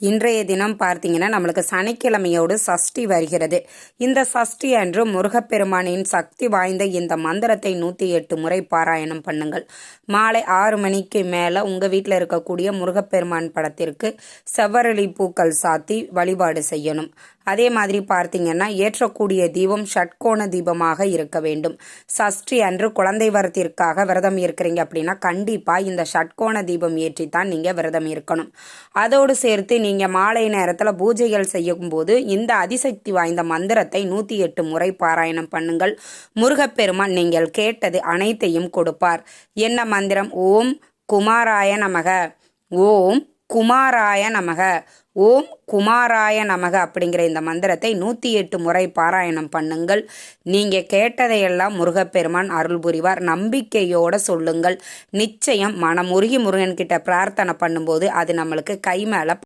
இன்றைய தினம் பார்த்தீங்கன்னா நம்மளுக்கு சனிக்கிழமையோடு சஷ்டி வருகிறது. இந்த சஷ்டி அன்று முருகப்பெருமானின் சக்தி வாய்ந்த இந்த மந்திரத்தை 108 முறை பாராயணம் பண்ணுங்கள். மாலை 6 மணிக்கு மேலே உங்கள் வீட்டில் இருக்கக்கூடிய முருகப்பெருமான் படத்திற்கு செவ்வரளி பூக்கள் சாத்தி வழிபாடு செய்யணும். அதே மாதிரி பார்த்தீங்கன்னா ஏற்றக்கூடிய தீபம் ஷட்கோண தீபமாக இருக்க வேண்டும். சஷ்டி அன்று குழந்தை வரத்திற்காக விரதம் இருக்கிறீங்க அப்படின்னா கண்டிப்பாக இந்த ஷட்கோண தீபம் ஏற்றித்தான் நீங்கள் விரதம் இருக்கணும். அதோடு சேர்த்து நீங்கள் மாலை நேரத்தில் பூஜைகள் செய்யும் போது இந்த அதிசக்தி வாய்ந்த மந்திரத்தை 108 முறை பாராயணம் பண்ணுங்கள். முருகப்பெருமான் நீங்கள் கேட்டது அனைத்தையும் கொடுப்பார். என்ன மந்திரம்? ஓம் குமாராய நமக, ஓம் குமாராய நமக, ஓம் குமாராய நமக அப்படிங்கிற இந்த மந்திரத்தை 108 முறை பாராயணம் பண்ணுங்கள். நீங்கள் கேட்டதையெல்லாம் முருகப்பெருமான் அருள் புரிவார். நம்பிக்கையோடு சொல்லுங்கள். நிச்சயம் மனமுருகி முருகன்கிட்ட பிரார்த்தனை பண்ணும்போது அது நம்மளுக்கு கை மேலே